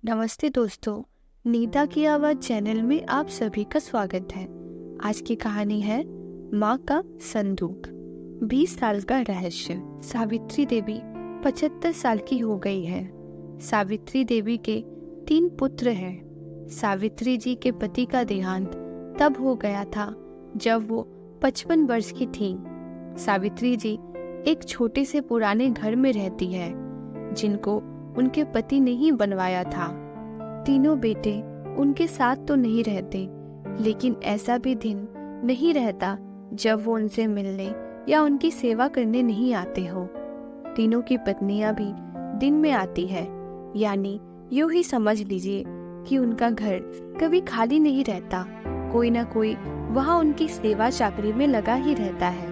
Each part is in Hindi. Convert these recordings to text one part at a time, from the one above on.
नमस्ते दोस्तों, नीता की आवाज़ चैनल में आप सभी का स्वागत है। आज की कहानी है माँ का संदूक। 20 साल का रहस्य। सावित्री देवी 75 साल की हो गई है। सावित्री देवी के 3 पुत्र हैं। सावित्री जी के पति का देहांत तब हो गया था जब वो 55 वर्ष की थी। सावित्री जी एक छोटे से पुराने घर में रहती है जिनको उनके पति ने ही बनवाया था। तीनों बेटे उनके साथ तो नहीं रहते, लेकिन ऐसा भी दिन नहीं रहता जब वो उनसे मिलने या उनकी सेवा करने नहीं आते हो। तीनों की पत्नियां भी दिन में आती है, यानी यूं ही समझ लीजिए कि उनका घर कभी खाली नहीं रहता। कोई ना कोई वहाँ उनकी सेवा चाकरी में लगा ही रहता है।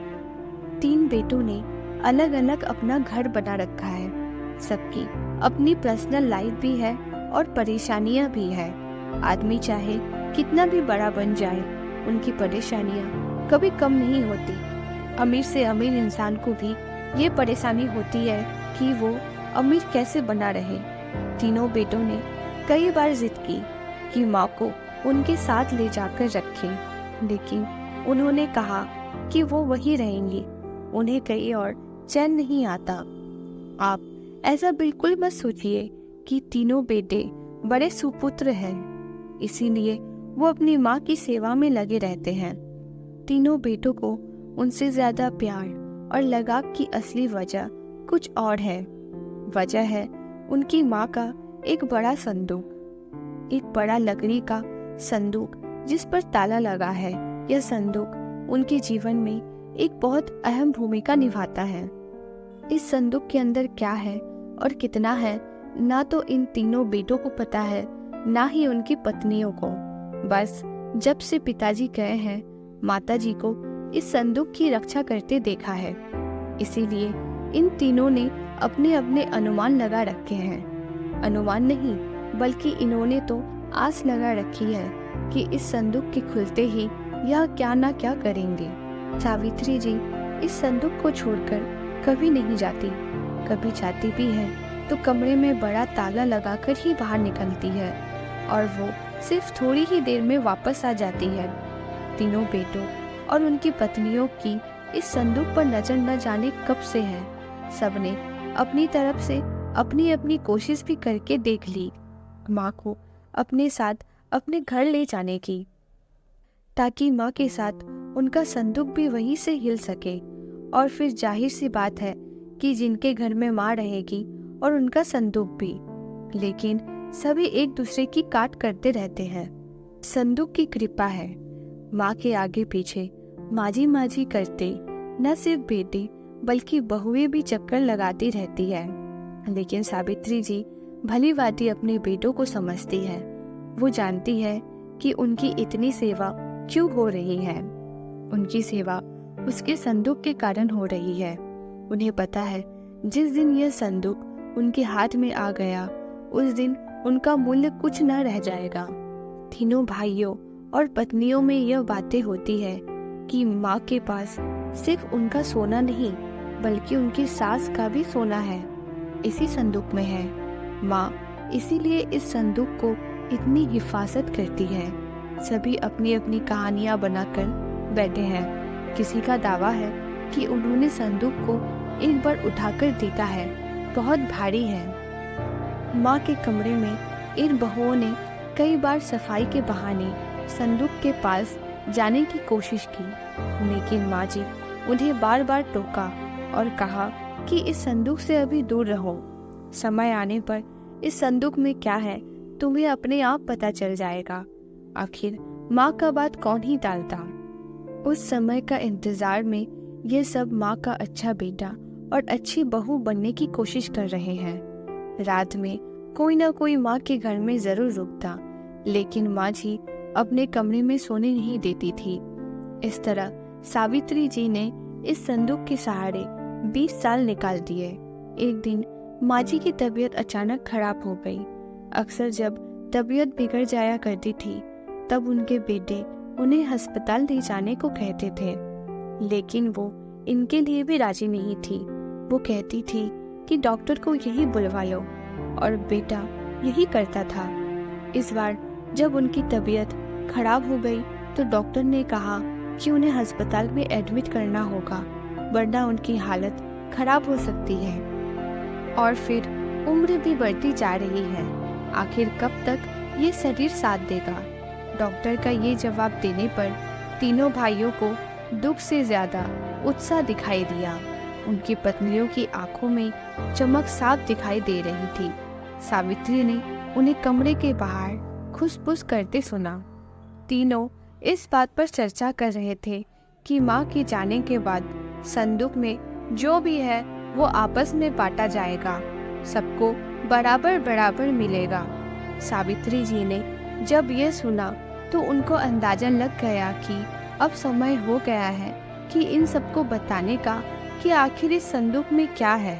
3 बेटों ने अलग अलग अपना घर बना रखा है। सबकी अपनी पर्सनल लाइफ भी है और परेशानियां भी है। आदमी चाहे कितना भी बड़ा बन जाए, उनकी परेशानियां कभी कम नहीं होती। अमीर से अमीर इंसान को भी ये परेशानी होती है कि वो अमीर कैसे बना रहे। तीनों बेटों ने कई बार जिद की कि माँ को उनके साथ ले जाकर रखें, लेकिन उन्होंने कहा कि वो वहीं रहेंगी। उन्हें कहीं और चैन नहीं आता। आप ऐसा बिल्कुल मत सोचिए कि तीनों बेटे बड़े सुपुत्र हैं, इसीलिए वो अपनी माँ की सेवा में लगे रहते हैं। तीनों बेटों को उनसे ज्यादा प्यार और लगाव की असली वजह कुछ और है। वजह है उनकी माँ का एक बड़ा संदूक, एक बड़ा लकड़ी का संदूक जिस पर ताला लगा है। यह संदूक उनके जीवन में एक बहुत अहम भूमिका निभाता है। इस संदूक के अंदर क्या है और कितना है, ना तो इन तीनों बेटों को पता है, ना ही उनकी पत्नियों को। बस जब से पिताजी गए हैं, माताजी को इस संदूक की रक्षा करते देखा है। इसीलिए इन तीनों ने अपने अपने अनुमान लगा रखे हैं। अनुमान नहीं, बल्कि इन्होंने तो आस लगा रखी है कि इस संदूक के खुलते ही यह क्या ना क्या करेंगे। सावित्री जी इस संदूक को छोड़कर कभी नहीं जाती। कभी जाती भी है तो कमरे में बड़ा ताला लगाकर ही बाहर निकलती है, और वो सिर्फ थोड़ी ही देर में वापस आ जाती है। तीनों बेटों और उनकी पत्नियों की इस संदूक पर नजर न जाने कब से है। सबने अपनी तरफ से अपनी अपनी कोशिश भी करके देख ली माँ को अपने साथ अपने घर ले जाने की, ताकि माँ के साथ उनका संदूक भी वहीं से हिल सके। और फिर जाहिर सी बात है कि जिनके घर में माँ रहेगी और उनका संदूक भी, लेकिन सभी एक दूसरे की काट करते रहते हैं। संदूक की कृपा है, माँ के आगे पीछे माजी माजी करते न सिर्फ बेटे बल्कि बहुएं भी चक्कर लगाती रहती है। लेकिन सावित्री जी भली भांति अपने बेटों को समझती है। वो जानती है कि उनकी इतनी सेवा क्यों हो रही है। उनकी सेवा उसके संदूक के कारण हो रही है। उन्हें पता है जिस दिन यह संदूक उनके हाथ में आ गया, उस दिन उनका मूल्य कुछ न रह जाएगा। तीनों भाइयों और पत्नियों में यह बातें होती है कि माँ के पास सिर्फ उनका सोना नहीं, बल्कि उनकी सास का भी सोना है, इसी संदूक में है। माँ इसीलिए इस संदूक को इतनी हिफाजत करती है। सभी अपनी अपनी कहानियां बनाकर बैठे हैं। किसी का दावा है कि उन्होंने संदूक को एक बार उठाकर देखा है, बहुत भारी है। माँ के कमरे में इन बहुओं ने कई बार सफाई के बहाने संदूक के पास जाने की कोशिश की, लेकिन माँ जी उन्हें बार बार टोका और कहा कि इस संदूक से अभी दूर रहो। समय आने पर इस संदूक में क्या है तुम्हें अपने आप पता चल जाएगा। आखिर माँ का बात कौन ही टालता। उस समय का इंतजार में ये सब माँ का अच्छा बेटा और अच्छी बहू बनने की कोशिश कर रहे हैं। रात में कोई ना कोई माँ के घर में जरूर रुकता, लेकिन माँ जी अपने कमरे में सोने नहीं देती थी। इस तरह सावित्री जी ने इस संदूक के सहारे 20 साल निकाल दिए। एक दिन माँ जी की तबीयत अचानक खराब हो गई। अक्सर जब तबीयत बिगड़ जाया करती थी, तब उनके बेटे उन्हें अस्पताल ले जाने को कहते थे, लेकिन वो इनके लिए भी राजी नहीं थी। वो कहती थी कि डॉक्टर को यही बुलवा लो और बेटा यही करता था। इस बार जब उनकी तबीयत खराब हो गई तो डॉक्टर ने कहा कि उन्हें अस्पताल में एडमिट करना होगा, वरना उनकी हालत खराब हो सकती है। और फिर उम्र भी बढ़ती जा रही है, आखिर कब तक ये शरीर साथ देगा। डॉक्टर का ये जवाब देने पर तीनों भाइयों को दुख से ज्यादा उत्साह दिखाई दिया। उनकी पत्नियों की आंखों में चमक साफ दिखाई दे रही थी। सावित्री ने उन्हें कमरे के बाहर खुसफुस करते सुना। तीनों इस बात पर चर्चा कर रहे थे कि माँ के जाने के बाद संदूक में जो भी है वो आपस में बांटा जाएगा, सबको बराबर बराबर मिलेगा। सावित्री जी ने जब ये सुना तो उनको अंदाजा लग गया कि अब समय हो गया है कि इन सबको बताने का कि आखिर इस संदूक में क्या है।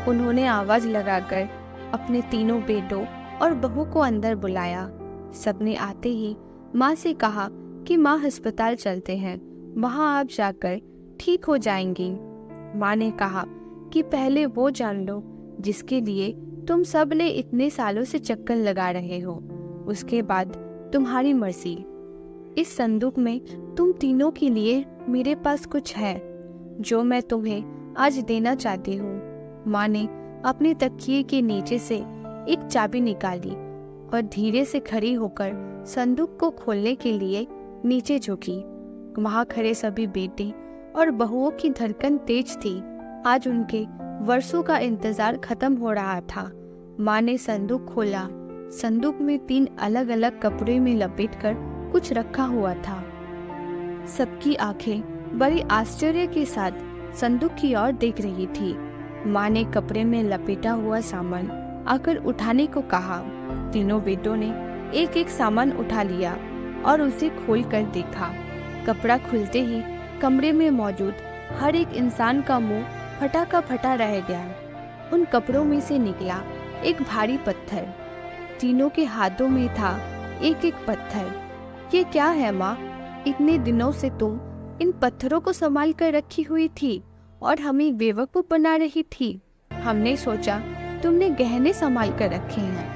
उन्होंने आवाज लगाकर अपने तीनों बेटों और बहू को अंदर बुलाया। सबने आते ही माँ से कहा कि माँ अस्पताल चलते हैं, वहाँ आप जाकर ठीक हो जाएंगी। माँ ने कहा कि पहले वो जान लो जिसके लिए तुम सब ने इतने सालों से चक्कर लगा रहे हो, उसके बाद तुम्हारी मर्जी। इस संदूक में तुम तीनों के लिए मेरे पास कुछ है जो मैं तुम्हें आज देना चाहती हूँ। माँ ने अपने तकिए के नीचे से एक चाबी निकाली और धीरे से खड़ी होकर संदूक को खोलने के लिए नीचे झुकी। वहाँ खड़े सभी बेटे और बहुओं की धड़कन तेज थी। आज उनके वर्षों का इंतजार खत्म हो रहा था। माँ ने संदूक खोला। संदूक में 3 अलग अलग कपड़े में लपेटकर कुछ रखा हुआ था। सबकी आंखें बड़ी आश्चर्य के साथ संदूक की ओर देख रही थी। माँ ने कपड़े में लपेटा हुआ सामान आकर उठाने को कहा। तीनों बेटों ने एक एक सामान उठा लिया और उसे खोल कर देखा। कपड़ा खुलते ही कमरे में मौजूद हर एक इंसान का मुंह फटा का फटा रह गया। उन कपड़ों में से निकला एक भारी पत्थर। तीनों के हाथों में था एक एक पत्थर। ये क्या है माँ? इतने दिनों से तुम इन पत्थरों को संभाल कर रखी हुई थी और हमें बेवकूफ बना रही थी। हमने सोचा तुमने गहने संभाल कर रखे हैं।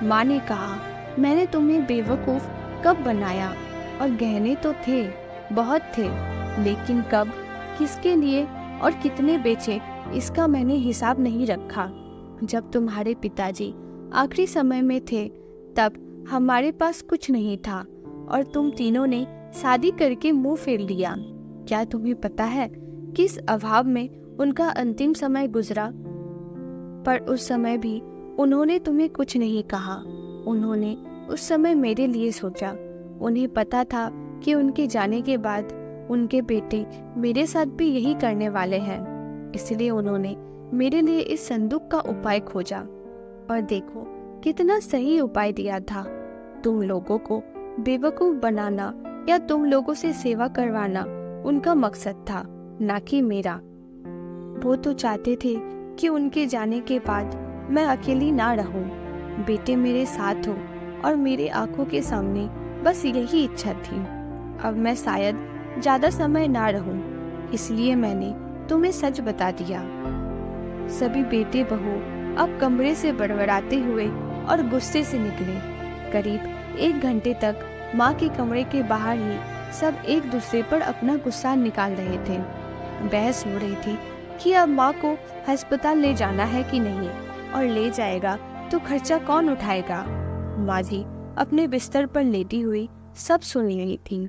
माँ ने कहा, मैंने तुम्हें बेवकूफ कब बनाया? और गहने तो थे, बहुत थे, लेकिन कब, किसके लिए और कितने बेचे इसका मैंने हिसाब नहीं रखा। जब तुम्हारे पिताजी आखिरी समय में थे तब हमारे पास कुछ नहीं था और तुम तीनों ने शादी करके मुंह फेर लिया। क्या तुम्हें पता है किस अभाव में उनका अंतिम समय गुजरा? पर उस समय भी उन्होंने तुम्हें कुछ नहीं कहा। उन्होंने उस समय मेरे लिए सोचा। उन्हें पता था कि उनके जाने के बाद उनके बेटे मेरे साथ भी यही करने वाले हैं, इसलिए उन्होंने मेरे लिए इस संदूक का उपाय खोजा। और देखो कितना सही उपाय दिया था। तुम लोगों को बेवकूफ बनाना या तुम लोगों से सेवा करवाना उनका मकसद था, ना कि मेरा। वो तो चाहते थे कि उनके जाने के बाद मैं अकेली ना रहूं, बेटे मेरे साथ हो और मेरे आंखों के सामने, बस यही इच्छा थी। अब मैं शायद ज्यादा समय ना रहूं, इसलिए मैंने तुम्हें सच बता दिया। सभी बेटे बहू अब कमरे से बड़बड़ाते हुए और गुस्से से निकले। करीब 1 घंटे तक माँ के कमरे के बाहर ही सब एक दूसरे पर अपना गुस्सा निकाल रहे थे। बहस हो रही थी कि अब माँ को अस्पताल ले जाना है कि नहीं, और ले जाएगा तो खर्चा कौन उठाएगा। माँ जी अपने बिस्तर पर लेटी हुई सब सुन रही थी।